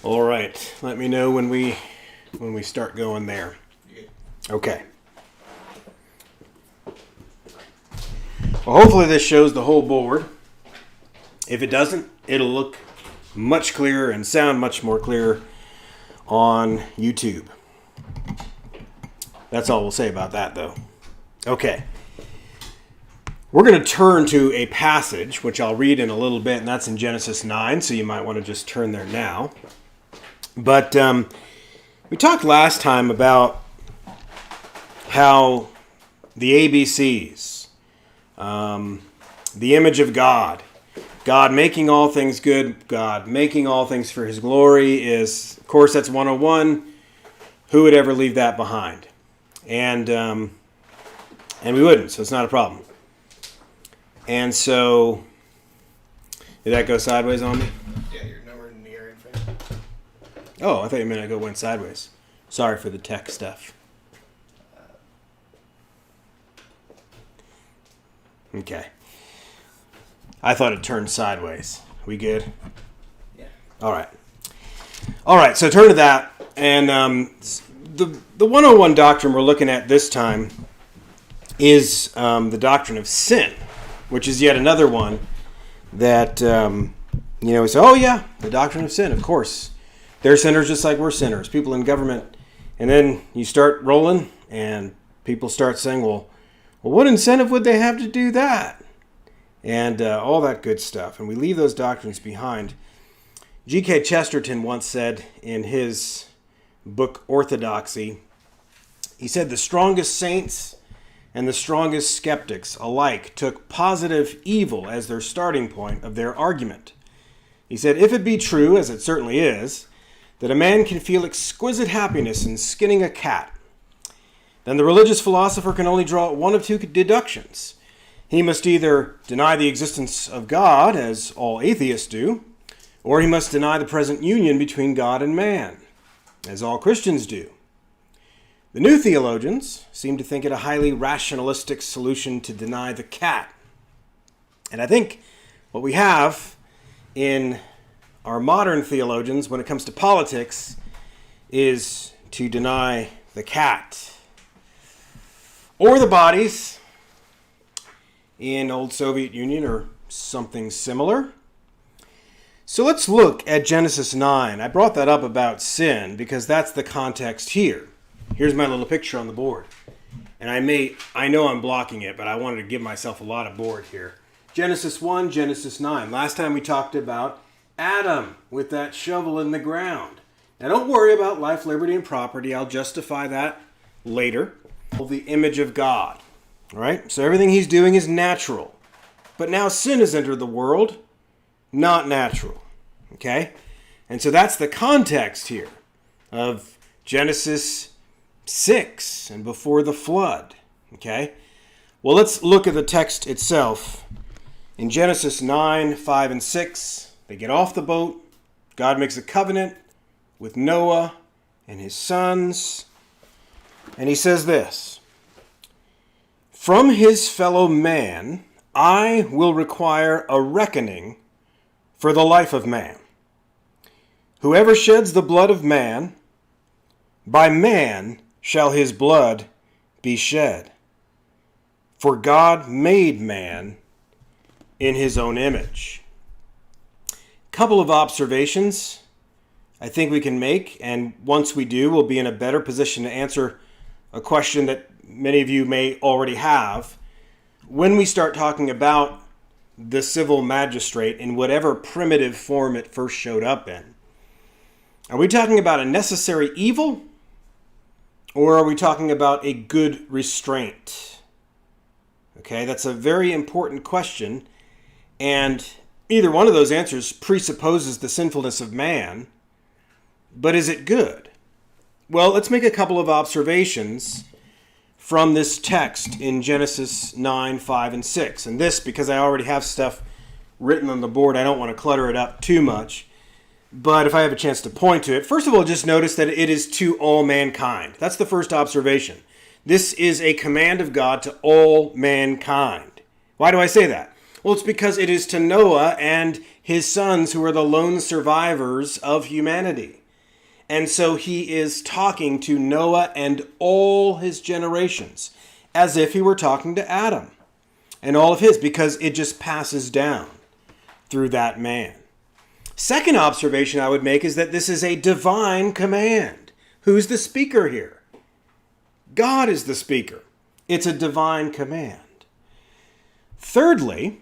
All right. Let me know when we start going there. Okay. Well, hopefully this shows the whole board. If it doesn't, it'll look much clearer and sound much more clear on YouTube. That's all we'll say about that, though. Okay. We're going to turn to a passage, which I'll read in a little bit, and that's in Genesis 9, so you might want to just turn there now. But we talked last time about how the ABCs, the image of God, God making all things good, God making all things for his glory is, of course, that's 101. Who would ever leave that behind? And we wouldn't, so it's not a problem. And so, did that go sideways on me? Yeah, you're nowhere near in front. Oh, I thought you meant it went sideways. Sorry for the tech stuff. Okay. I thought it turned sideways. We good? Yeah. All right, so turn to that. And the 101 doctrine we're looking at this time is the doctrine of sin, which is yet another one that, we say, oh yeah, the doctrine of sin, of course. They're sinners just like we're sinners, people in government. And then you start rolling and people start saying, well, what incentive would they have to do that? And all that good stuff. And we leave those doctrines behind. G.K. Chesterton once said in his book Orthodoxy, he said, the strongest saints and the strongest skeptics alike took positive evil as their starting point of their argument. He said, if it be true, as it certainly is, that a man can feel exquisite happiness in skinning a cat, then the religious philosopher can only draw one of two deductions. He must either deny the existence of God, as all atheists do, or he must deny the present union between God and man, as all Christians do. The new theologians seem to think it a highly rationalistic solution to deny the cat. And I think what we have in our modern theologians when it comes to politics is to deny the cat. Or the bodies in old Soviet Union or something similar. So let's look at Genesis 9. I brought that up about sin because that's the context here. Here's my little picture on the board. And I know I'm blocking it, but I wanted to give myself a lot of board here. Genesis 1, Genesis 9. Last time we talked about Adam with that shovel in the ground. Now don't worry about life, liberty, and property. I'll justify that later. The image of God. All right? So everything he's doing is natural. But now sin has entered the world, not natural. Okay? And so that's the context here of Genesis 6 and before the flood. Okay? Well, let's look at the text itself. In Genesis 9, 5, and 6, they get off the boat. God makes a covenant with Noah and his sons. And he says this, from his fellow man, I will require a reckoning for the life of man. Whoever sheds the blood of man, by man shall his blood be shed. For God made man in his own image. Couple of observations I think we can make, and once we do, we'll be in a better position to answer a question that many of you may already have. When we start talking about the civil magistrate in whatever primitive form it first showed up in, are we talking about a necessary evil, or are we talking about a good restraint? Okay, that's a very important question, and either one of those answers presupposes the sinfulness of man, but is it good? Well, let's make a couple of observations from this text in Genesis 9, 5, and 6. And this, because I already have stuff written on the board, I don't want to clutter it up too much. But if I have a chance to point to it, first of all, just notice that it is to all mankind. That's the first observation. This is a command of God to all mankind. Why do I say that? Well, it's because it is to Noah and his sons who are the lone survivors of humanity. And so he is talking to Noah and all his generations as if he were talking to Adam and all of his, because it just passes down through that man. Second observation I would make is that this is a divine command. Who's the speaker here? God is the speaker. It's a divine command. Thirdly,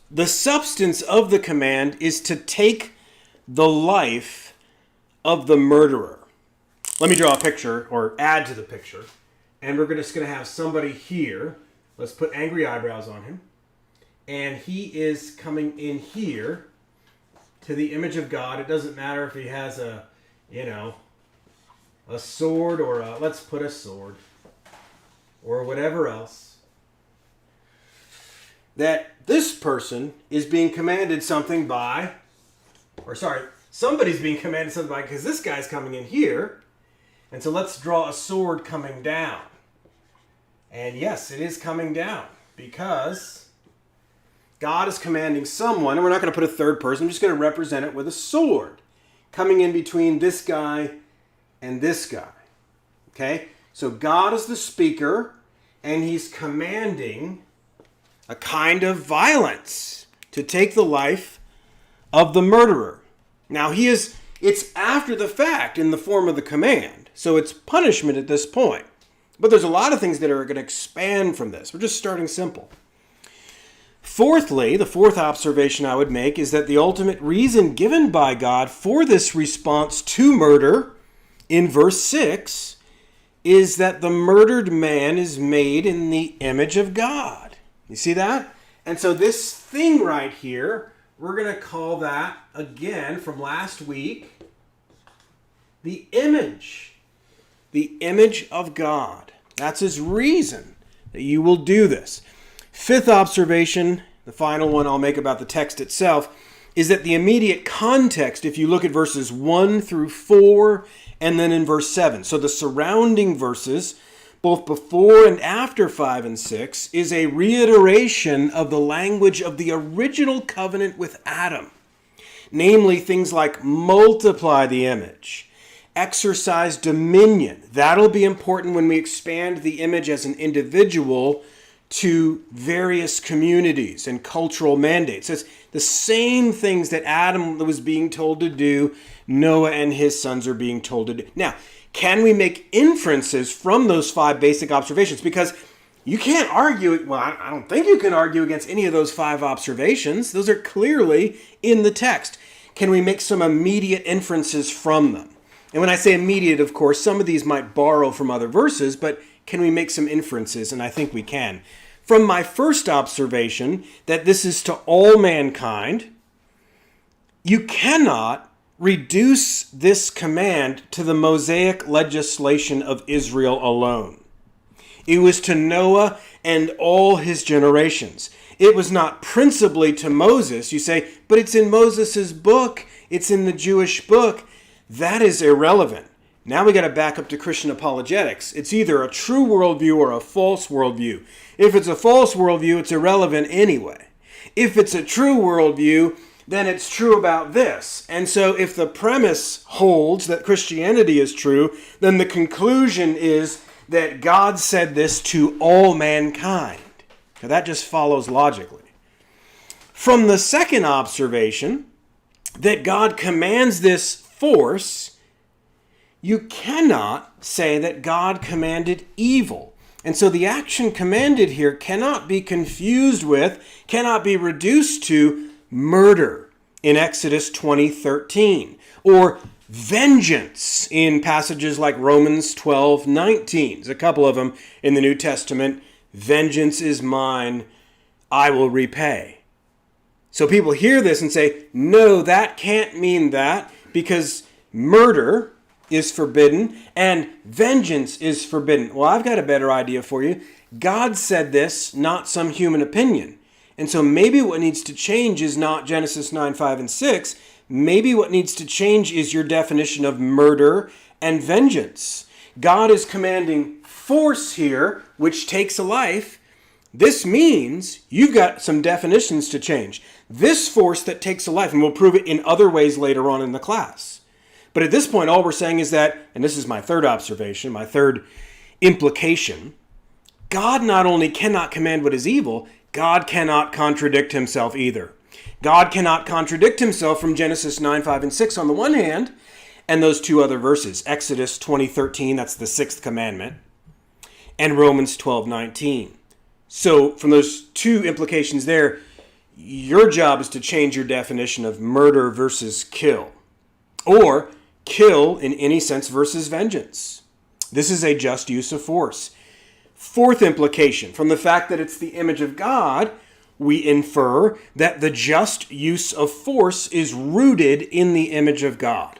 the substance of the command is to take the life of the murderer. Let me draw a picture, or add to the picture. And we're just going to have somebody here. Let's put angry eyebrows on him. And he is coming in here to the image of God. It doesn't matter if he has a sword or let's put a sword or whatever else. That this person is being commanded something by, somebody's being commanded something by, because this guy's coming in here. And so let's draw a sword coming down. And yes, it is coming down because God is commanding someone, and we're not going to put a third person, I'm just going to represent it with a sword coming in between this guy and this guy. Okay? So God is the speaker, and he's commanding a kind of violence to take the life of the murderer. Now, it's after the fact in the form of the command, so it's punishment at this point. But there's a lot of things that are going to expand from this. We're just starting simple. Fourthly, the fourth observation I would make is that the ultimate reason given by God for this response to murder in verse 6 is that the murdered man is made in the image of God. You see that? And so this thing right here, we're going to call that, again, from last week, the image. The image of God. That's his reason that you will do this. Fifth observation, the final one I'll make about the text itself, is that the immediate context, if you look at verses 1 through 4, and then in verse 7, so the surrounding verses, both before and after 5 and 6, is a reiteration of the language of the original covenant with Adam. Namely, things like multiply the image, exercise dominion. That'll be important when we expand the image as an individual to various communities and cultural mandates. It's the same things that Adam was being told to do, Noah and his sons are being told to do. Now, can we make inferences from those 5 basic observations? Because you can't argue, well, I don't think you can argue against any of those 5 observations. Those are clearly in the text. Can we make some immediate inferences from them? And when I say immediate, of course, some of these might borrow from other verses, but can we make some inferences? And I think we can. From my first observation, that this is to all mankind, you cannot reduce this command to the Mosaic legislation of Israel alone. It was to Noah and all his generations. It was not principally to Moses. You say, but it's in Moses' book. It's in the Jewish book. That is irrelevant. Now we got to back up to Christian apologetics. It's either a true worldview or a false worldview. If it's a false worldview, it's irrelevant anyway. If it's a true worldview, then it's true about this. And so if the premise holds that Christianity is true, then the conclusion is that God said this to all mankind. Now that just follows logically. From the second observation, that God commands this force, you cannot say that God commanded evil. And so the action commanded here cannot be confused with, cannot be reduced to murder in Exodus 20:13, or vengeance in passages like Romans 12:19. There's a couple of them in the New Testament. Vengeance is mine, I will repay. So people hear this and say, no, that can't mean that, because murder is forbidden and vengeance is forbidden. Well, I've got a better idea for you. God said this, not some human opinion. And so maybe what needs to change is not Genesis 9, 5, and 6. Maybe what needs to change is your definition of murder and vengeance. God is commanding force here, which takes a life. This means you've got some definitions to change. This force that takes a life, and we'll prove it in other ways later on in the class. But at this point, all we're saying is that, and this is my third observation, my third implication, God not only cannot command what is evil, God cannot contradict himself either. God cannot contradict himself from Genesis 9, 5, and 6 on the one hand, and those two other verses, Exodus 20:13, that's the sixth commandment, and Romans 12:19. So from those two implications there, your job is to change your definition of murder versus kill, or kill in any sense versus vengeance. This is a just use of force. Fourth implication, from the fact that it's the image of God, we infer that the just use of force is rooted in the image of God.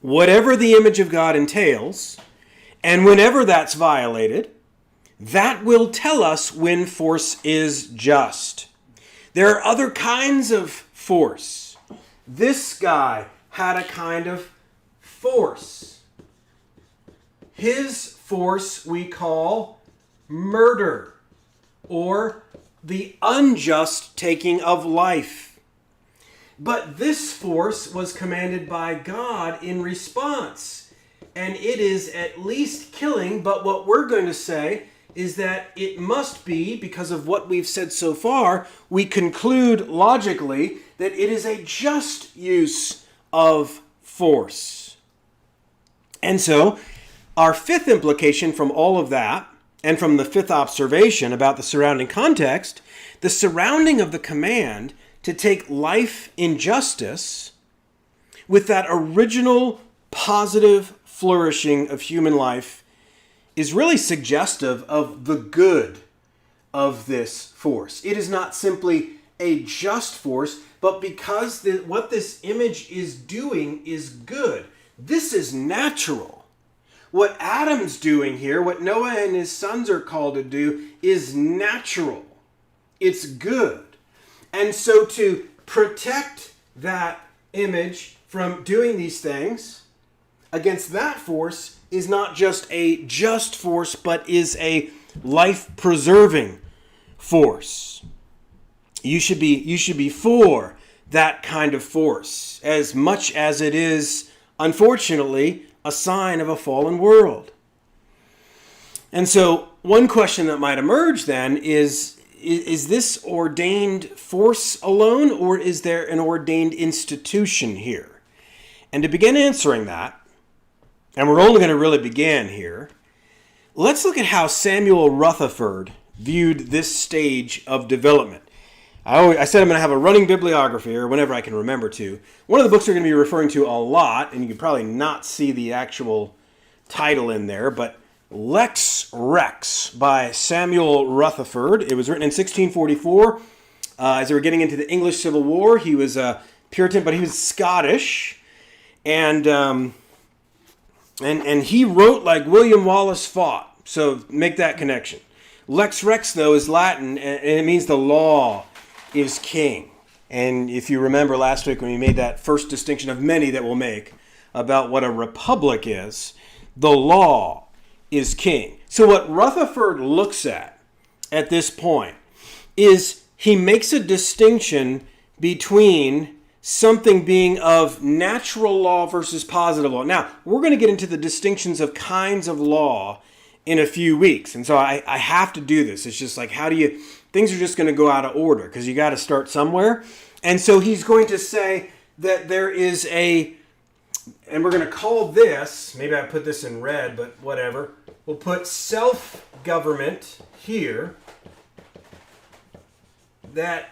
Whatever the image of God entails, and whenever that's violated, that will tell us when force is just. There are other kinds of force. This guy had a kind of force. His force we call murder, or the unjust taking of life. But this force was commanded by God in response, and it is at least killing, but what we're going to say is that it must be, because of what we've said so far, we conclude logically that it is a just use of force. And so, our fifth implication from all of that, and from the fifth observation about the surrounding context, the surrounding of the command to take life in justice with that original positive flourishing of human life is really suggestive of the good of this force. It is not simply a just force, but because what this image is doing is good. This is natural. What Adam's doing here, what Noah and his sons are called to do, is natural. It's good. And so to protect that image from doing these things against that force is not just a just force, but is a life-preserving force. You should be for that kind of force, as much as it is, unfortunately, a sign of a fallen world. And so one question that might emerge then is this ordained force alone, or is there an ordained institution here? And to begin answering that, and we're only going to really begin here, let's look at how Samuel Rutherford viewed this stage of development. I said I'm going to have a running bibliography, or whenever I can remember to. One of the books we're going to be referring to a lot, and you can probably not see the actual title in there, but Lex Rex by Samuel Rutherford. It was written in 1644. As they were getting into the English Civil War, he was a Puritan, but he was Scottish, and he wrote like William Wallace fought. So make that connection. Lex Rex, though, is Latin, and it means the law is king. And if you remember last week when we made that first distinction of many that we'll make about what a republic is, the law is king. So what Rutherford looks at this point is he makes a distinction between something being of natural law versus positive law. Now, we're going to get into the distinctions of kinds of law in a few weeks. And so I have to do this. It's just like, things are just going to go out of order because you got to start somewhere. And so he's going to say that there is and we're going to call this, maybe I put this in red, but whatever. We'll put self-government here. That,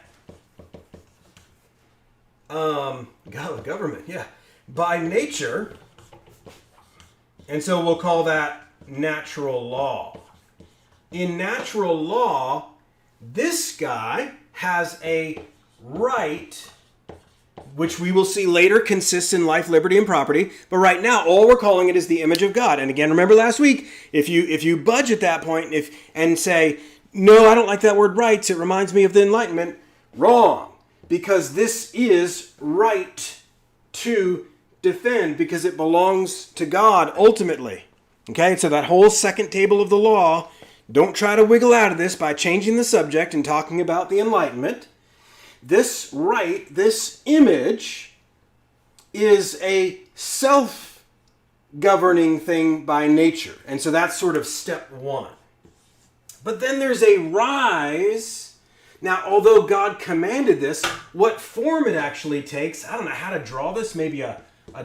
government, yeah, by nature. And so we'll call that natural law. In natural law, this guy has a right, which we will see later consists in life, liberty, and property. But right now, all we're calling it is the image of God. And again, remember last week, if you budge at that point and say, no, I don't like that word rights, it reminds me of the Enlightenment, wrong. Because this is right to defend, because it belongs to God ultimately. Okay, so that whole second table of the law, don't try to wiggle out of this by changing the subject and talking about the Enlightenment. this right, this image, is a self-governing thing by nature. And so that's sort of step one. But then there's a rise. Now, although God commanded this, what form it actually takes, I don't know how to draw this, maybe a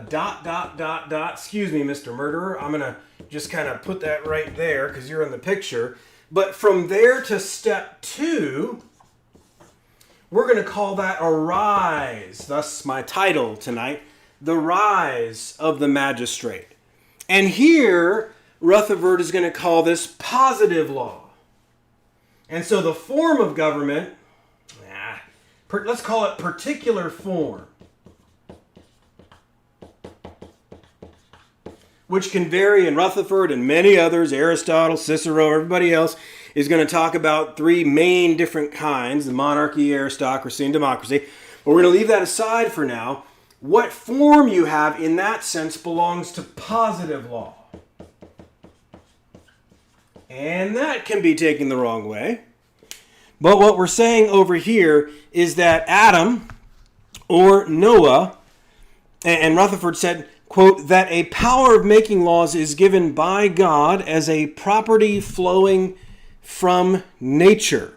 dot, dot, dot, dot. Excuse me, Mr. Murderer. I'm going to just kind of put that right there because you're in the picture. But from there to step two, we're going to call that a rise. Thus my title tonight, The Rise of the Magistrate. And here, Rutherford is going to call this positive law. And so the form of government, let's call it particular form, which can vary in Rutherford and many others, Aristotle, Cicero, everybody else is going to talk about three main different kinds, the monarchy, aristocracy, and democracy. But we're going to leave that aside for now. What form you have in that sense belongs to positive law. And that can be taken the wrong way. But what we're saying over here is that Adam or Noah, and Rutherford said, quote, that a power of making laws is given by God as a property flowing from nature.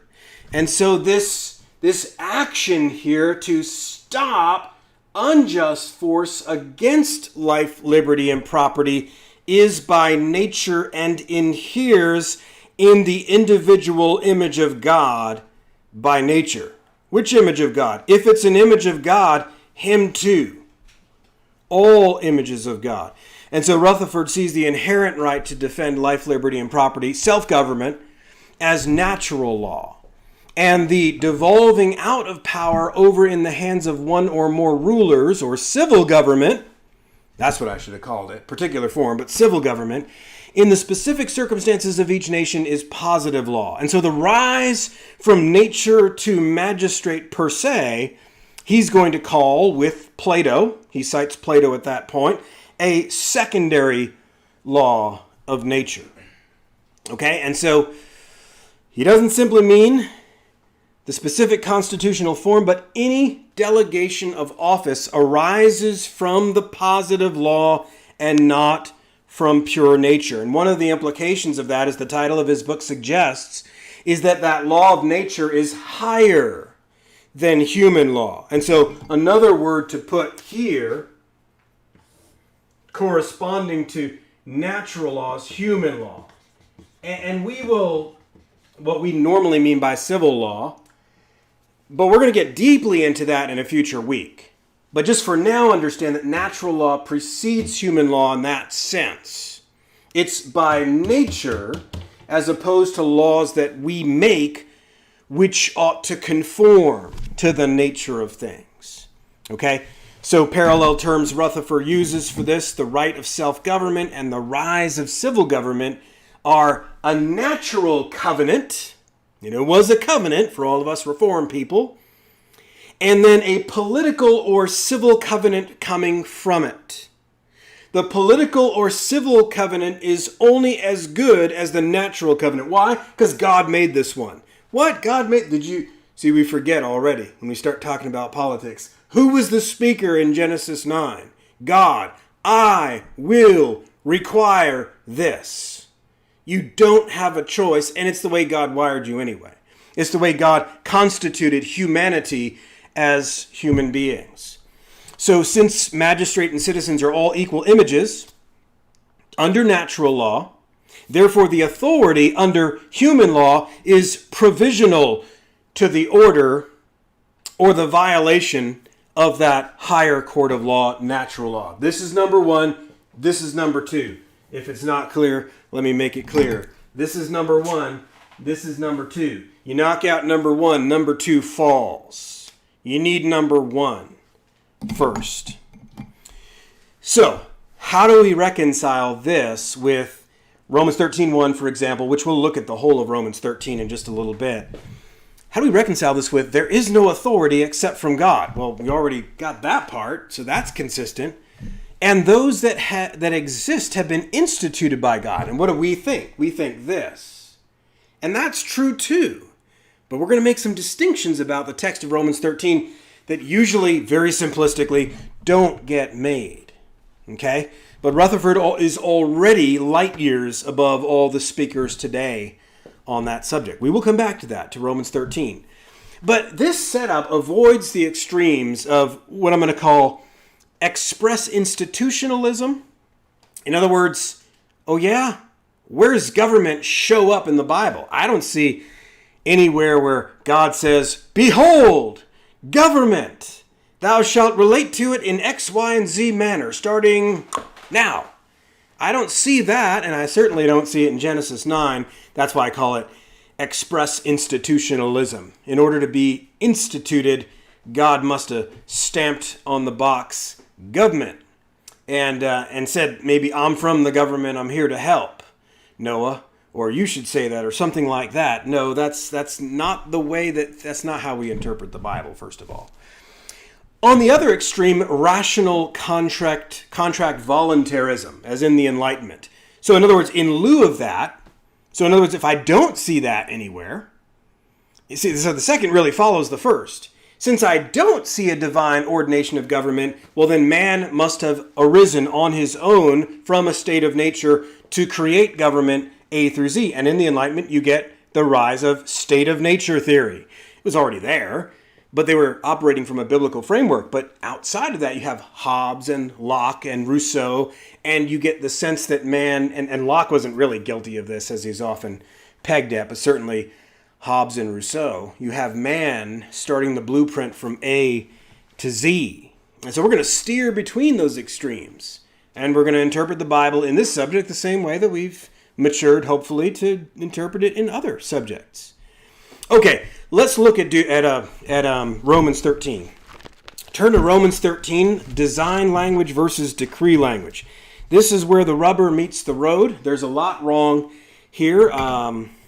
And so this action here to stop unjust force against life, liberty, and property is by nature and inheres in the individual image of God by nature. Which image of God? If it's an image of God, him too. All images of God. And so Rutherford sees the inherent right to defend life, liberty, and property, self-government, as natural law. And the devolving out of power over in the hands of one or more rulers, or civil government, that's what I should have called it, particular form, but civil government, in the specific circumstances of each nation is positive law. And so the rise from nature to magistrate per se, he's going to call with Plato, he cites Plato at that point, a secondary law of nature. Okay, and so he doesn't simply mean the specific constitutional form, but any delegation of office arises from the positive law and not from pure nature. And one of the implications of that, as the title of his book suggests, is that that law of nature is higher than human law. And so another word to put here, corresponding to natural law, is human law. And we will, what we normally mean by civil law, but we're going to get deeply into that in a future week. But just for now, understand that natural law precedes human law in that sense. It's by nature, as opposed to laws that we make, which ought to conform to the nature of things. Okay? So parallel terms Rutherford uses for this, the right of self-government and the rise of civil government, are a natural covenant. It was a covenant for all of us Reformed people. And then a political or civil covenant coming from it. The political or civil covenant is only as good as the natural covenant. Why? Because God made this one. What? God made... Did you... See, we forget already when we start talking about politics. Who was the speaker in Genesis 9? God. I will require this. You don't have a choice, and it's the way God wired you anyway. It's the way God constituted humanity as human beings. So since magistrate and citizens are all equal images under natural law, therefore the authority under human law is provisional to the order or the violation of that higher court of law, natural law. This is number one. This is number two. If it's not clear, let me make it clear. This is number one. This is number two. You knock out number one, number two falls. You need number one first. So, how do we reconcile this with Romans 13:1, for example, which we'll look at the whole of Romans 13 in just a little bit. How do we reconcile this with, there is no authority except from God? Well, we already got that part, so that's consistent. And those that exist have been instituted by God. And what do we think? We think this. And that's true too. But we're going to make some distinctions about the text of Romans 13 that usually, very simplistically, don't get made. Okay? But Rutherford is already light years above all the speakers today on that subject. We will come back to that, to Romans 13. But this setup avoids the extremes of what I'm going to call express institutionalism. In other words, oh yeah, where does government show up in the Bible? I don't see anywhere where God says, behold, government, thou shalt relate to it in X, Y, and Z manner, starting now. I don't see that, and I certainly don't see it in Genesis 9. That's why I call it express institutionalism. In order to be instituted, God must have stamped on the box government and said, maybe I'm from the government, I'm here to help, Noah, or you should say that, or something like that. No, that's not the way that's not how we interpret the Bible, first of all. On the other extreme, rational contract voluntarism, as in the Enlightenment. So in other words, in lieu of that, if I don't see that anywhere, you see, so the second really follows the first. Since I don't see a divine ordination of government, well then man must have arisen on his own from a state of nature to create government A through Z. And in the Enlightenment, you get the rise of state of nature theory. It was already there, but they were operating from a biblical framework. But outside of that, you have Hobbes and Locke and Rousseau, and you get the sense that man, and Locke wasn't really guilty of this, as he's often pegged at, but certainly Hobbes and Rousseau, you have man starting the blueprint from A to Z. And so we're going to steer between those extremes. And we're going to interpret the Bible in this subject the same way that we've matured, hopefully, to interpret it in other subjects. Okay, let's look at Romans 13. Turn to Romans 13, design language versus decree language. This is where the rubber meets the road. There's a lot wrong here.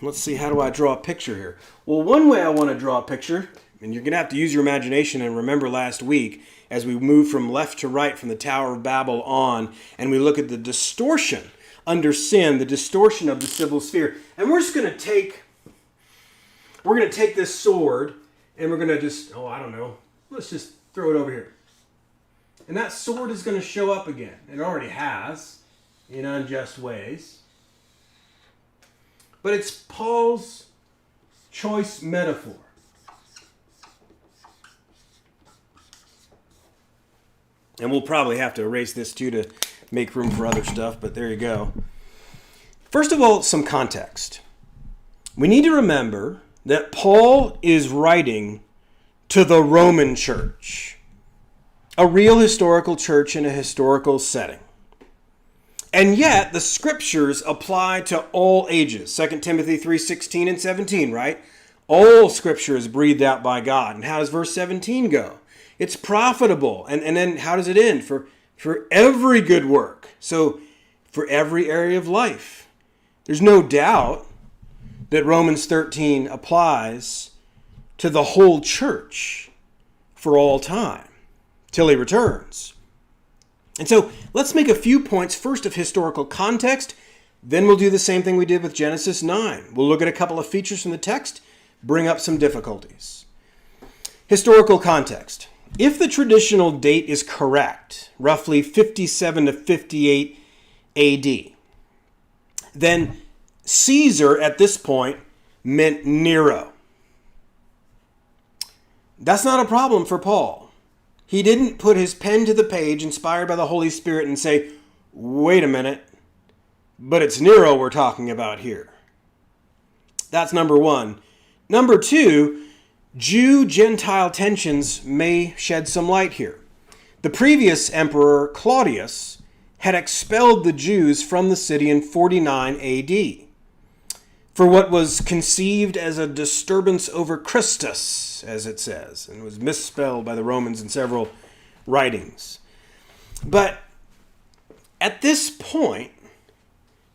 Let's see, how do I draw a picture here? Well, one way I want to draw a picture, and you're going to have to use your imagination and remember last week as we move from left to right from the Tower of Babel on, and we look at the distortion under sin, the distortion of the civil sphere. And we're just going to take this sword and we're going to just, let's just throw it over here. And that sword is going to show up again. It already has in unjust ways. But it's Paul's choice metaphor. And we'll probably have to erase this too to make room for other stuff, but there you go. First of all, some context. We need to remember that Paul is writing to the Roman church, a real historical church in a historical setting. And yet, the scriptures apply to all ages. 2 Timothy 3:16 and 17, right? All scripture is breathed out by God. And how does verse 17 go? It's profitable. And then how does it end? For every good work. So, for every area of life. There's no doubt that Romans 13 applies to the whole church for all time, till he returns. And so let's make a few points first of historical context, then we'll do the same thing we did with Genesis 9. We'll look at a couple of features from the text, bring up some difficulties. Historical context. If the traditional date is correct, roughly 57 to 58 AD, then Caesar at this point meant Nero. That's not a problem for Paul. He didn't put his pen to the page, inspired by the Holy Spirit, and say, wait a minute, but it's Nero we're talking about here. That's number one. Number two, Jew-Gentile tensions may shed some light here. The previous emperor, Claudius, had expelled the Jews from the city in 49 AD for what was conceived as a disturbance over Christus, as it says, and was misspelled by the Romans in several writings. But at this point,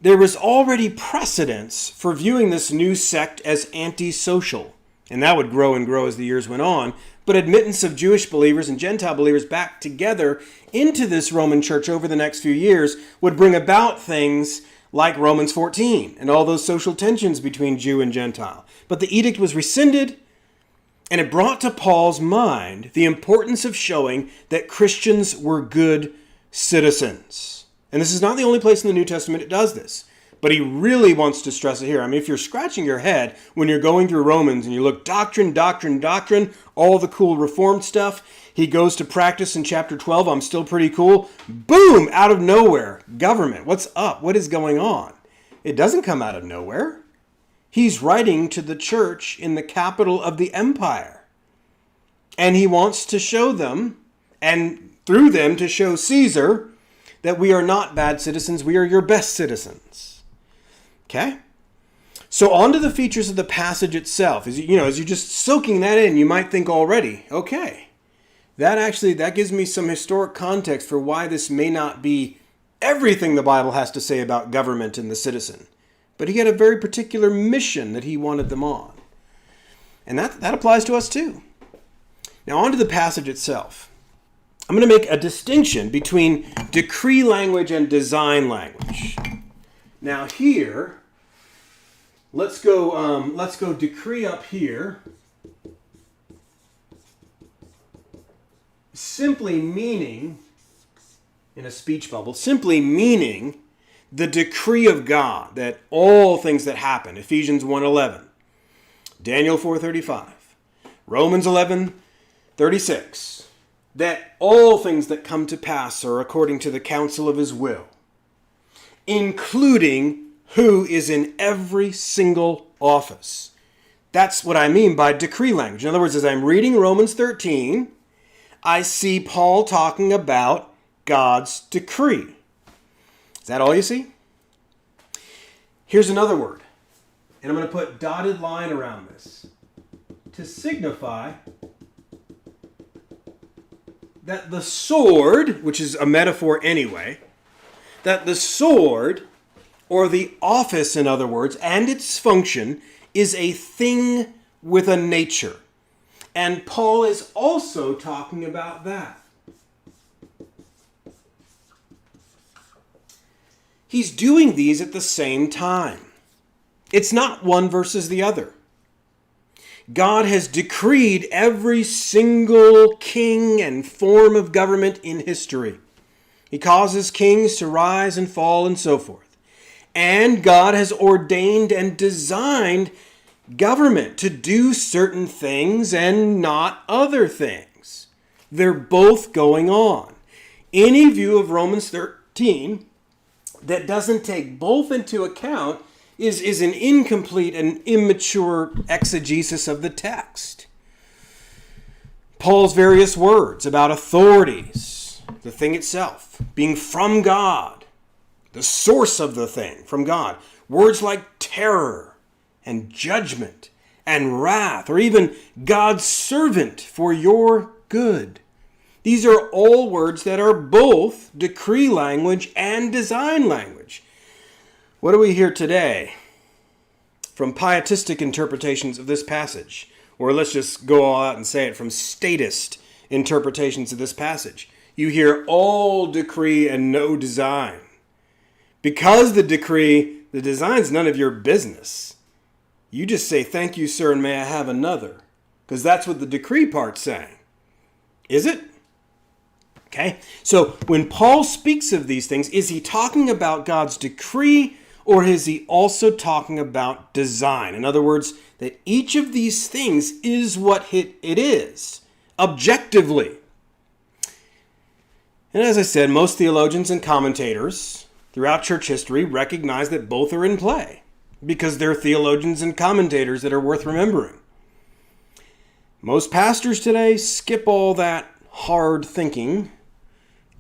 there was already precedence for viewing this new sect as antisocial, and that would grow and grow as the years went on. But admittance of Jewish believers and Gentile believers back together into this Roman church over the next few years would bring about things like Romans 14 and all those social tensions between Jew and Gentile. But the edict was rescinded, and it brought to Paul's mind the importance of showing that Christians were good citizens. And this is not the only place in the New Testament it does this. But he really wants to stress it here. I mean, if you're scratching your head when you're going through Romans and you look doctrine, doctrine, doctrine, all the cool Reformed stuff, he goes to practice in chapter 12, I'm still pretty cool. Boom! Out of nowhere. Government. What's up? What is going on? It doesn't come out of nowhere. He's writing to the church in the capital of the empire. And he wants to show them, and through them to show Caesar, that we are not bad citizens, we are your best citizens. Okay? So on to the features of the passage itself. As you're just soaking that in, you might think already, okay, that gives me some historic context for why this may not be everything the Bible has to say about government and the citizen. But he had a very particular mission that he wanted them on. And that applies to us too. Now on to the passage itself. I'm going to make a distinction between decree language and design language. Now here, let's go decree up here. Simply meaning, in a speech bubble, simply meaning the decree of God that all things that happen, Ephesians 1:11, Daniel 4:35, Romans 11:36, that all things that come to pass are according to the counsel of his will, including who is in every single office. That's what I mean by decree language. In other words, as I'm reading Romans 13, I see Paul talking about God's decree. Is that all you see? Here's another word, and I'm going to put dotted line around this to signify that the sword, which is a metaphor anyway, that the sword, or the office, in other words, and its function, is a thing with a nature. And Paul is also talking about that. He's doing these at the same time. It's not one versus the other. God has decreed every single king and form of government in history. He causes kings to rise and fall and so forth. And God has ordained and designed government to do certain things and not other things. They're both going on. Any view of Romans 13 that doesn't take both into account is an incomplete and immature exegesis of the text. Paul's various words about authorities, the thing itself, being from God, the source of the thing, from God. Words like terror and judgment and wrath, or even God's servant for your good. These are all words that are both decree language and design language. What do we hear today from pietistic interpretations of this passage? Or let's just go all out and say it, from statist interpretations of this passage. You hear all decree and no design. Because the decree, the design's none of your business. You just say, thank you, sir, and may I have another. Because that's what the decree part's saying. Is it? Okay, so when Paul speaks of these things, is he talking about God's decree, or is he also talking about design? In other words, that each of these things is what it is, objectively. And as I said, most theologians and commentators throughout church history recognize that both are in play, because they're theologians and commentators that are worth remembering. Most pastors today skip all that hard thinking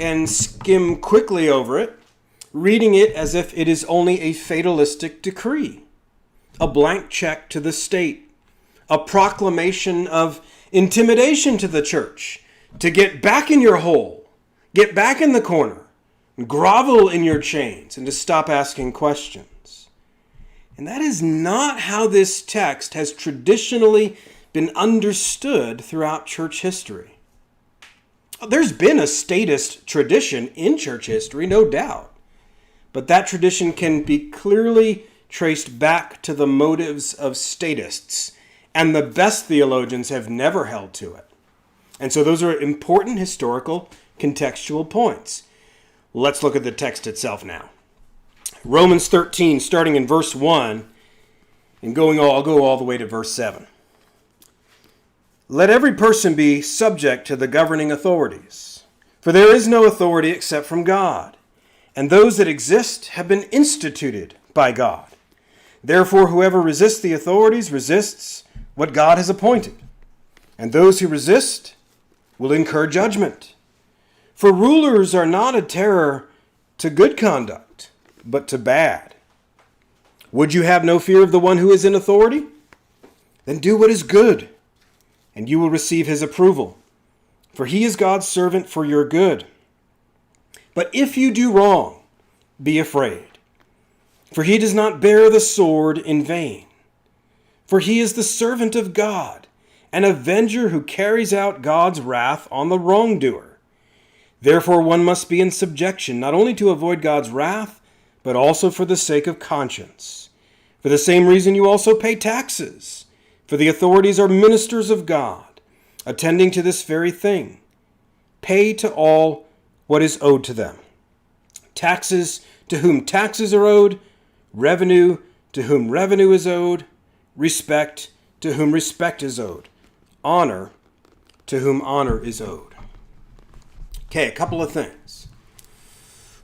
and skim quickly over it, reading it as if it is only a fatalistic decree, a blank check to the state, a proclamation of intimidation to the church, to get back in your hole, get back in the corner, grovel in your chains, and to stop asking questions. And that is not how this text has traditionally been understood throughout church history. There's been a statist tradition in church history, no doubt. but that tradition can be clearly traced back to the motives of statists, and the best theologians have never held to it. And so those are important historical contextual points. Let's look at the text itself now. Romans 13, starting in verse 1, and I'll go all the way to verse 7. Let every person be subject to the governing authorities, for there is no authority except from God, and those that exist have been instituted by God. Therefore, whoever resists the authorities resists what God has appointed, and those who resist will incur judgment. For rulers are not a terror to good conduct, but to bad. Would you have no fear of the one who is in authority? Then do what is good, and you will receive his approval, for he is God's servant for your good. But if you do wrong, be afraid, for he does not bear the sword in vain. For he is the servant of God, an avenger who carries out God's wrath on the wrongdoer. Therefore one must be in subjection, not only to avoid God's wrath, but also for the sake of conscience. For the same reason you also pay taxes, for the authorities are ministers of God, attending to this very thing. Pay to all what is owed to them. Taxes to whom taxes are owed, revenue to whom revenue is owed, respect to whom respect is owed, honor to whom honor is owed. Okay, a couple of things.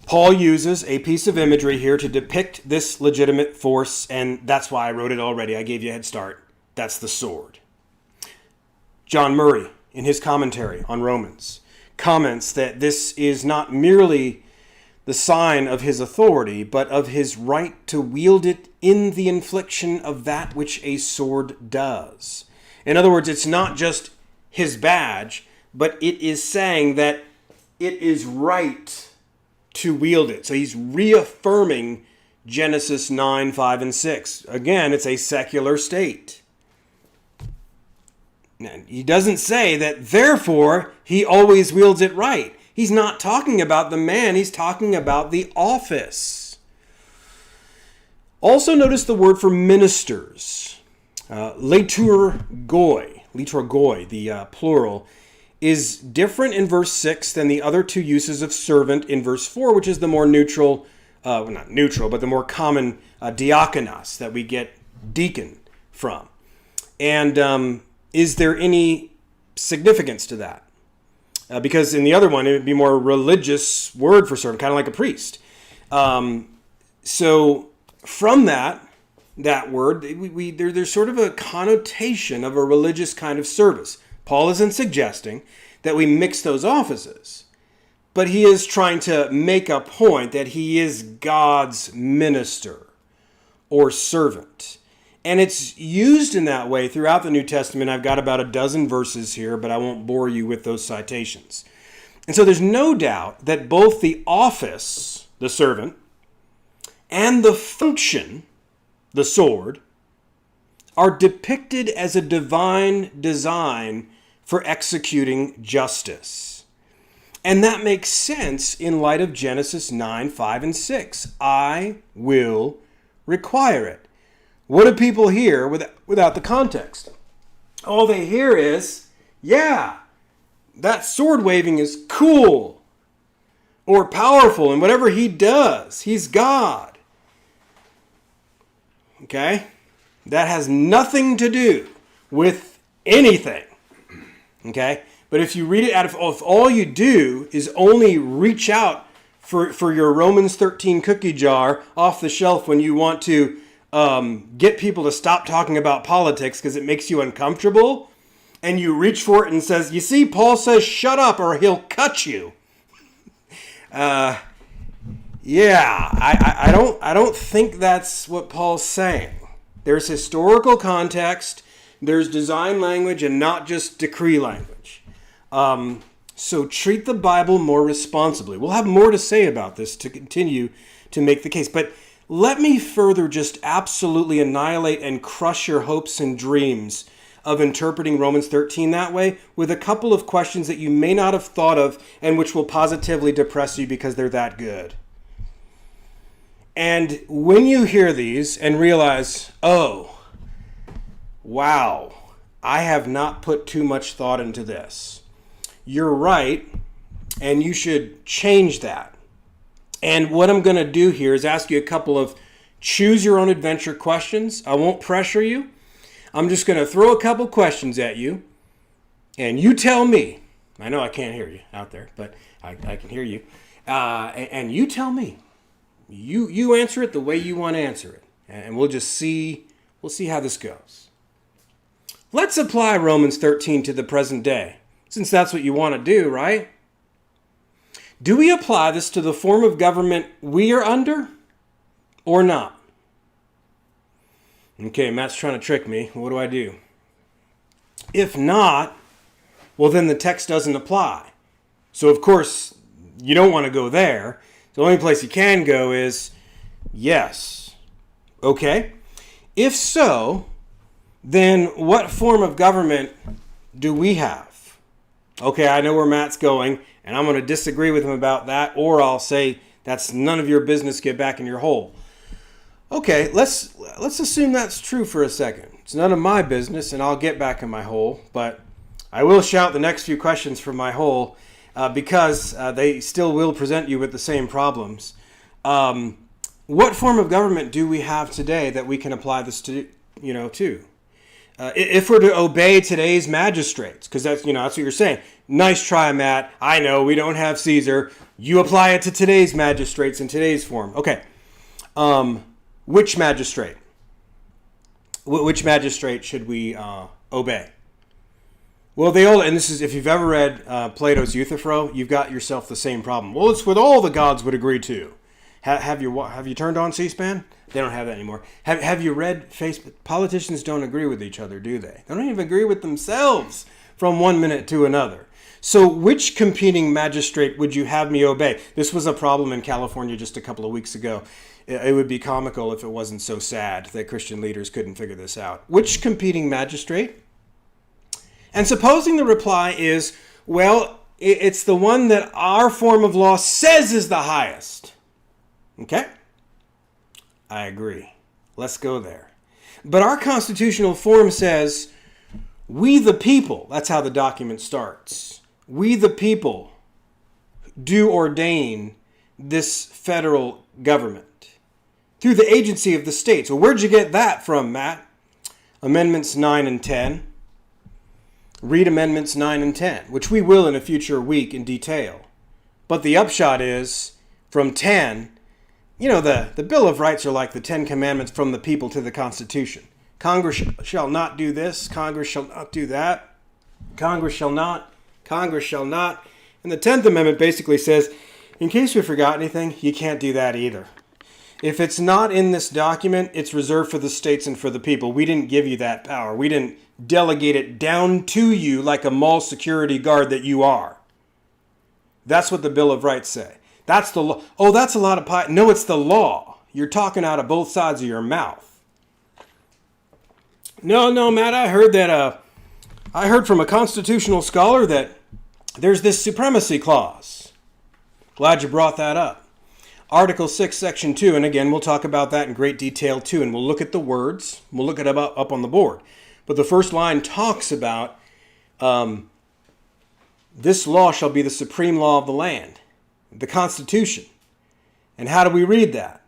Paul uses a piece of imagery here to depict this legitimate force, and that's why I wrote it already. I gave you a head start. That's the sword. John Murray, in his commentary on Romans, comments that this is not merely the sign of his authority, but of his right to wield it in the infliction of that which a sword does. In other words, it's not just his badge, but it is saying that it is right to wield it. So he's reaffirming Genesis 9, 5, and 6. Again, it's a secular state. And he doesn't say that, therefore, he always wields it right. He's not talking about the man, he's talking about the office. Also notice the word for ministers. Liturgoi, the plural, is different in verse 6 than the other two uses of servant in verse 4, which is the more neutral, not neutral, but the more common diakonos that we get deacon from. And is there any significance to that? Because in the other one, it would be more religious word for servant, kind of like a priest. So from that word, there's sort of a connotation of a religious kind of service. Paul isn't suggesting that we mix those offices, but he is trying to make a point that he is God's minister or servant. And it's used in that way throughout the New Testament. I've got about a dozen verses here, but I won't bore you with those citations. And so there's no doubt that both the office, the servant, and the function, the sword, are depicted as a divine design for executing justice. And that makes sense in light of Genesis 9, 5, and 6. I will require it. What do people hear without the context? All they hear is, yeah, that sword waving is cool or powerful, and whatever he does, he's God. Okay? That has nothing to do with anything. Okay? But if you read it out of, if all you do is only reach out for your Romans 13 cookie jar off the shelf when you want to get people to stop talking about politics because it makes you uncomfortable, and you reach for it and says, you see, Paul says shut up or he'll cut you. I don't think that's what Paul's saying. There's historical context, there's design language, and not just decree language. So treat the Bible more responsibly. We'll have more to say about this to continue to make the case. But let me further just absolutely annihilate and crush your hopes and dreams of interpreting Romans 13 that way with a couple of questions that you may not have thought of and which will positively depress you because they're that good. And when you hear these and realize, oh, wow, I have not put too much thought into this, you're right, and you should change that. And what I'm going to do here is ask you a couple of choose your own adventure questions. I won't pressure you. I'm just going to throw a couple questions at you, and you tell me. I know I can't hear you out there, but I can hear you. And you tell me. You answer it the way you want to answer it, and we'll see how this goes. Let's apply Romans 13 to the present day, since that's what you want to do, right? Do we apply this to the form of government we are under or not? Okay, Matt's trying to trick me. What do I do? If not, well, then the text doesn't apply. So, of course, you don't want to go there. The only place you can go is yes. Okay? If so, then what form of government do we have? Okay, I know where Matt's going, and I'm going to disagree with him about that, or I'll say that's none of your business, get back in your hole. Okay, let's assume that's true for a second. It's none of my business, and I'll get back in my hole, but I will shout the next few questions from my hole because they still will present you with the same problems. What form of government do we have today that we can apply this to? If we're to obey today's magistrates, because that's what you're saying. Nice try, Matt. I know we don't have Caesar. You apply it to today's magistrates in today's form. Okay. Which magistrate? Which magistrate should we obey? Well, and this is, if you've ever read Plato's Euthyphro, you've got yourself the same problem. Well, it's what all the gods would agree to. Have you turned on C-SPAN? They don't have that anymore. Have you read Facebook? Politicians don't agree with each other, do they? They don't even agree with themselves from one minute to another. So which competing magistrate would you have me obey? This was a problem in California just a couple of weeks ago. It would be comical if it wasn't so sad that Christian leaders couldn't figure this out. Which competing magistrate? And supposing the reply is, well, it's the one that our form of law says is the highest. Okay? I agree. Let's go there. But our constitutional form says, we the people, that's how the document starts. We the people do ordain this federal government through the agency of the states. Well, where'd you get that from, Matt? Amendments 9 and 10. Read Amendments 9 and 10, which we will in a future week in detail. But the upshot is, from 10, the Bill of Rights are like the 10 Commandments from the people to the Constitution. Congress shall not do this. Congress shall not do that. Congress shall not. Congress shall not. And the 10th Amendment basically says, in case we forgot anything, you can't do that either. If it's not in this document, it's reserved for the states and for the people. We didn't give you that power. We didn't delegate it down to you like a mall security guard that you are. That's what the Bill of Rights say. That's the law. Oh, that's a lot of pie. No, it's the law. You're talking out of both sides of your mouth. No, Matt, I heard from a constitutional scholar that there's this supremacy clause. Glad you brought that up. Article 6, Section 2, and again, we'll talk about that in great detail too, and we'll look at the words. We'll look it up on the board. But the first line talks about this law shall be the supreme law of the land, the Constitution. And how do we read that?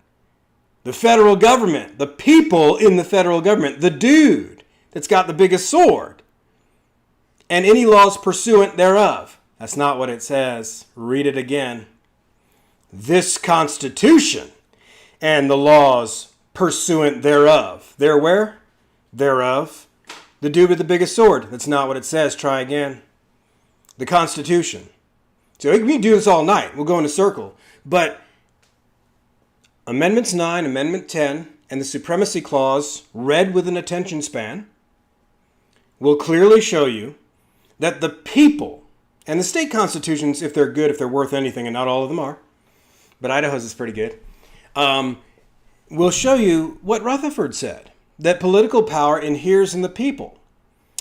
The federal government, the people in the federal government, the dude that's got the biggest sword, and any laws pursuant thereof. That's not what it says. Read it again. This Constitution and the laws pursuant thereof. There where? Thereof. The dude with the biggest sword. That's not what it says. Try again. The Constitution. So we can do this all night. We'll go in a circle. But Amendments 9, Amendment 10, and the Supremacy Clause, read with an attention span, will clearly show you that the people, and the state constitutions, if they're good, if they're worth anything, and not all of them are, but Idaho's is pretty good, will show you what Rutherford said, that political power inheres in the people.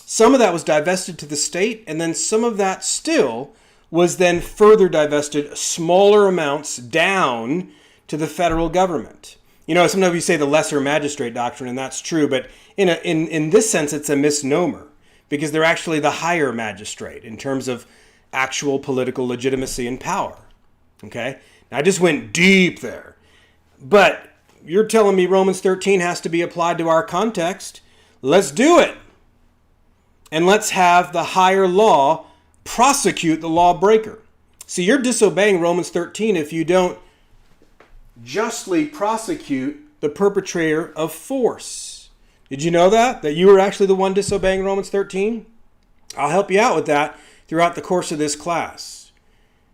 Some of that was divested to the state, and then some of that still was then further divested smaller amounts down to the federal government. Sometimes you say the lesser magistrate doctrine, and that's true, but in this sense, it's a misnomer because they're actually the higher magistrate in terms of actual political legitimacy and power. Okay? Now, I just went deep there. But you're telling me Romans 13 has to be applied to our context. Let's do it. And let's have the higher law prosecute the lawbreaker. See, you're disobeying Romans 13 if you don't justly prosecute the perpetrator of force. Did you know that? That you were actually the one disobeying Romans 13? I'll help you out with that throughout the course of this class.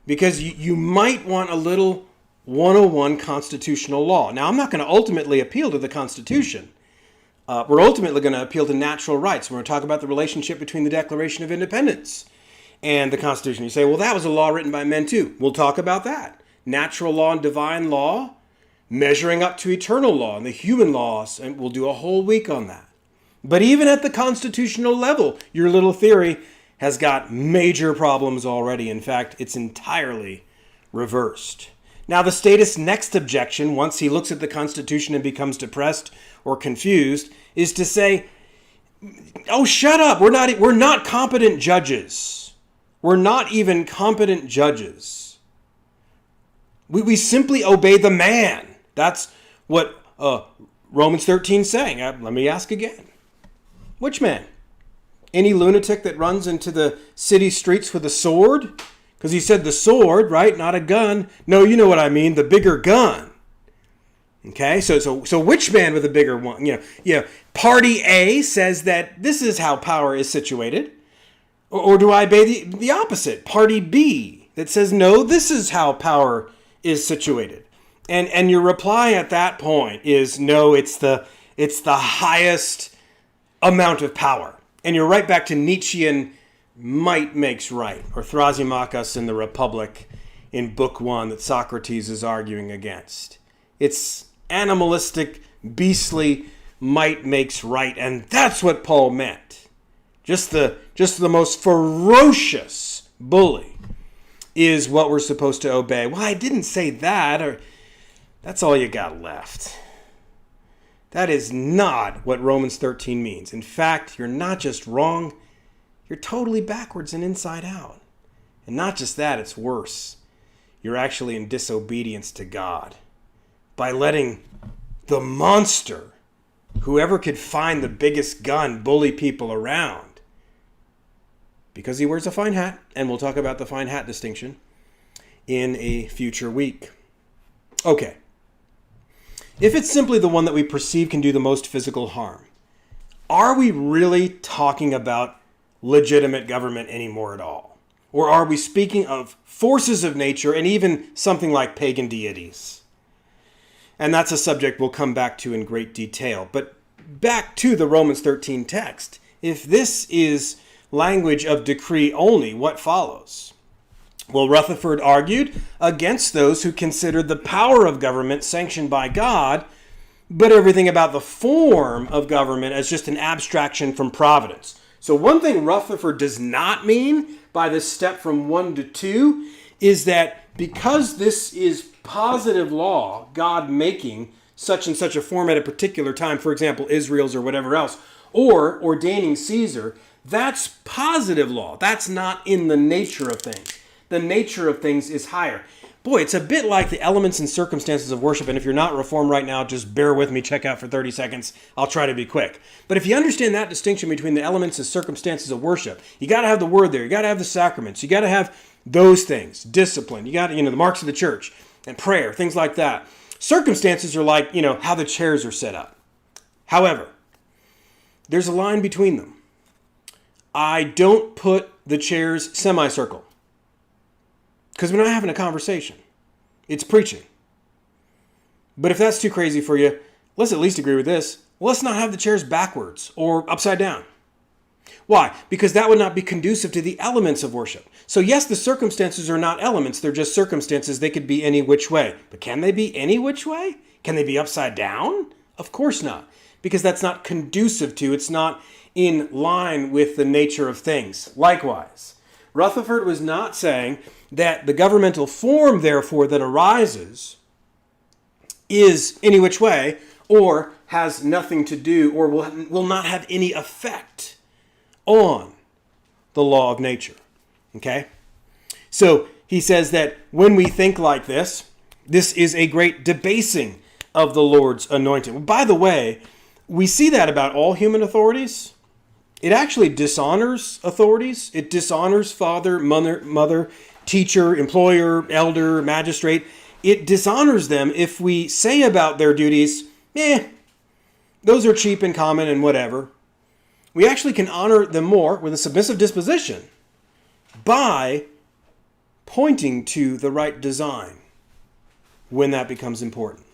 Because you might want a little 101 constitutional law. Now, I'm not going to ultimately appeal to the Constitution. We're ultimately going to appeal to natural rights. We're going to talk about the relationship between the Declaration of Independence and the Constitution. You say, well, that was a law written by men too. We'll talk about that. Natural law and divine law, measuring up to eternal law and the human laws, and we'll do a whole week on that. But even at the constitutional level, your little theory has got major problems already. In fact, it's entirely reversed. Now, the statist's next objection, once he looks at the Constitution and becomes depressed or confused, is to say, oh, shut up. We're not competent judges. We're not even competent judges. We simply obey the man. That's what Romans 13 is saying. Let me ask again. Which man? Any lunatic that runs into the city streets with a sword? Because he said the sword, right? Not a gun. No, you know what I mean. The bigger gun. Okay, so which man with a bigger one? Party A says that this is how power is situated. Or do I obey the opposite? Party B that says, no, this is how power is situated. And your reply at that point is, no, it's the highest amount of power. And you're right back to Nietzschean might makes right, or Thrasymachus in the Republic in Book 1 that Socrates is arguing against. It's animalistic, beastly might makes right, and that's what Paul meant. Just the most ferocious bully is what we're supposed to obey. Well, I didn't say that, or that's all you got left. That is not what Romans 13 means. In fact, you're not just wrong, you're totally backwards and inside out. And not just that, it's worse. You're actually in disobedience to God by letting the monster, whoever could find the biggest gun, bully people around. Because he wears a fine hat, and we'll talk about the fine hat distinction in a future week. Okay. If it's simply the one that we perceive can do the most physical harm, are we really talking about legitimate government anymore at all? Or are we speaking of forces of nature and even something like pagan deities? And that's a subject we'll come back to in great detail. But back to the Romans 13 text. If this is language of decree only, what follows? Well, Rutherford argued against those who considered the power of government sanctioned by God, but everything about the form of government as just an abstraction from providence. So one thing Rutherford does not mean by this step from 1 to 2 is that because this is positive law, God making such and such a form at a particular time, for example, Israel's or whatever else, or ordaining Caesar, that's positive law. That's not in the nature of things. The nature of things is higher. Boy, it's a bit like the elements and circumstances of worship. And if you're not reformed right now, just bear with me, check out for 30 seconds. I'll try to be quick. But if you understand that distinction between the elements and circumstances of worship, you got to have the word there. You got to have the sacraments. You got to have those things. Discipline. You got to, the marks of the church and prayer, things like that. Circumstances are like, how the chairs are set up. However, there's a line between them. I don't put the chairs semicircle. Because we're not having a conversation. It's preaching. But if that's too crazy for you, let's at least agree with this. Let's not have the chairs backwards or upside down. Why? Because that would not be conducive to the elements of worship. So yes, the circumstances are not elements. They're just circumstances. They could be any which way. But can they be any which way? Can they be upside down? Of course not. Because that's not conducive to, it's not in line with the nature of things. Likewise, Rutherford was not saying that the governmental form, therefore, that arises is any which way, or has nothing to do, or will not have any effect on the law of nature. Okay? So he says that when we think like this, this is a great debasing of the Lord's anointed. By the way, we see that about all human authorities. It actually dishonors authorities. It dishonors father, mother, teacher, employer, elder, magistrate. It dishonors them if we say about their duties, those are cheap and common and whatever. We actually can honor them more with a submissive disposition by pointing to the right design when that becomes important.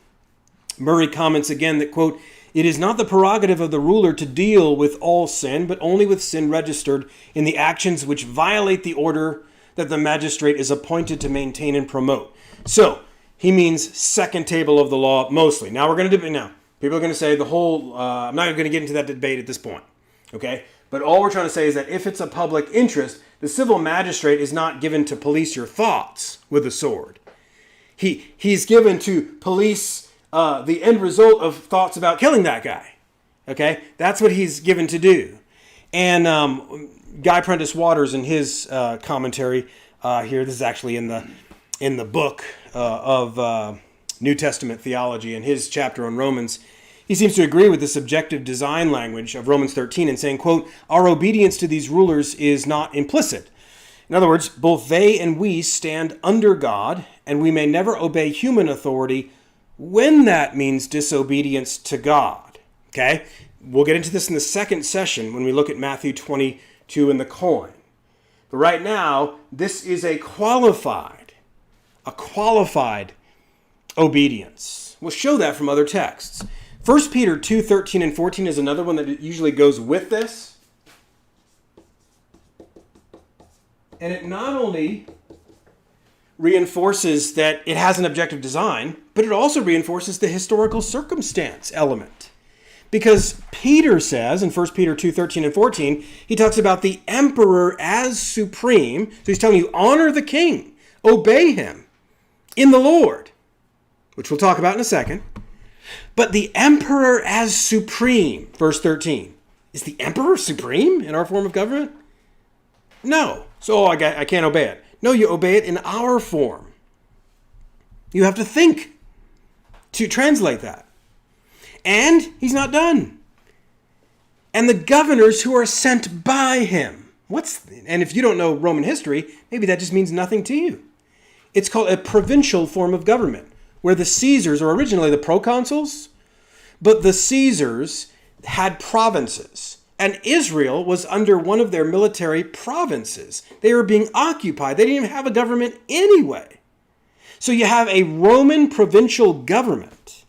Murray comments again that, quote, "It is not the prerogative of the ruler to deal with all sin, but only with sin registered in the actions which violate the order that the magistrate is appointed to maintain and promote." So, he means second table of the law mostly. Now, we're going to debate now. People are going to say the whole, I'm not going to get into that debate at this point, okay? But all we're trying to say is that if it's a public interest, the civil magistrate is not given to police your thoughts with a sword. He's given to police the end result of thoughts about killing that guy, okay? That's what he's given to do. And Guy Prentice Waters in his commentary here, this is actually in the book of New Testament theology, in his chapter on Romans, he seems to agree with the subjective design language of Romans 13 and saying, quote, "Our obedience to these rulers is not implicit. In other words, both they and we stand under God, and we may never obey human authority when that means disobedience to God." Okay? We'll get into this in the second session when we look at Matthew 22 and the coin. But right now, this is a qualified obedience. We'll show that from other texts. 1 Peter 2:13 and 14 is another one that usually goes with this. And it not only reinforces that it has an objective design, but it also reinforces the historical circumstance element. Because Peter says in 1 Peter 2:13 and 14, he talks about the emperor as supreme. So he's telling you, honor the king, obey him in the Lord, which we'll talk about in a second. But the emperor as supreme, verse 13. Is the emperor supreme in our form of government? No. So I can't obey it. No, you obey it in our form. You have to think to translate that. And he's not done. And the governors who are sent by him. And if you don't know Roman history, maybe that just means nothing to you. It's called a provincial form of government, where the Caesars are originally the proconsuls, but the Caesars had provinces, and Israel was under one of their military provinces. They were being occupied. They didn't even have a government anyway. So you have a Roman provincial government,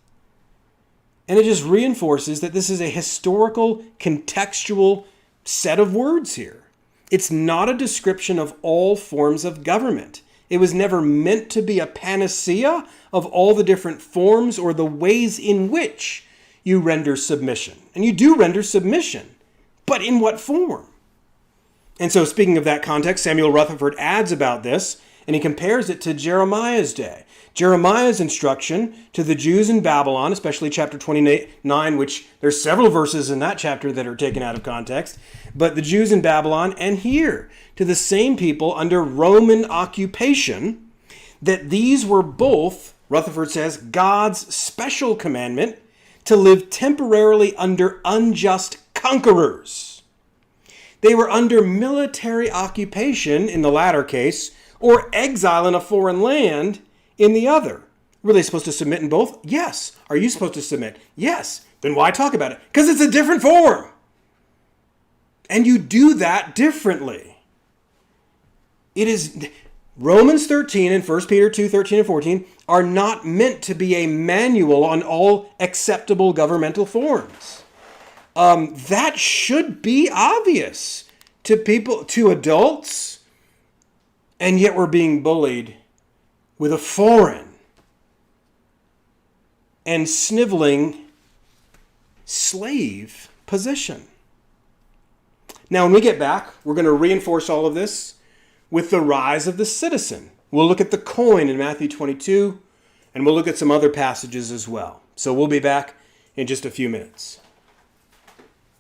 and it just reinforces that this is a historical, contextual set of words here. It's not a description of all forms of government. It was never meant to be a panacea of all the different forms or the ways in which you render submission. And you do render submission, but in what form? And so speaking of that context, Samuel Rutherford adds about this, and he compares it to Jeremiah's day. Jeremiah's instruction to the Jews in Babylon, especially chapter 29, which there's several verses in that chapter that are taken out of context, but the Jews in Babylon, and here to the same people under Roman occupation, that these were both, Rutherford says, God's special commandment to live temporarily under unjust conquerors. They were under military occupation in the latter case, or exile in a foreign land in the other. Were they supposed to submit in both? Yes. Are you supposed to submit? Yes. Then why talk about it? Because it's a different form. And you do that differently. It is Romans 13 and 1 Peter 2:13 and 14 are not meant to be a manual on all acceptable governmental forms. That should be obvious to people, to adults, and yet we're being bullied with a foreign and sniveling slave position. Now, when we get back, we're going to reinforce all of this with the rise of the citizen. We'll look at the coin in Matthew 22, And we'll look at some other passages as well. So we'll be back in just a few minutes.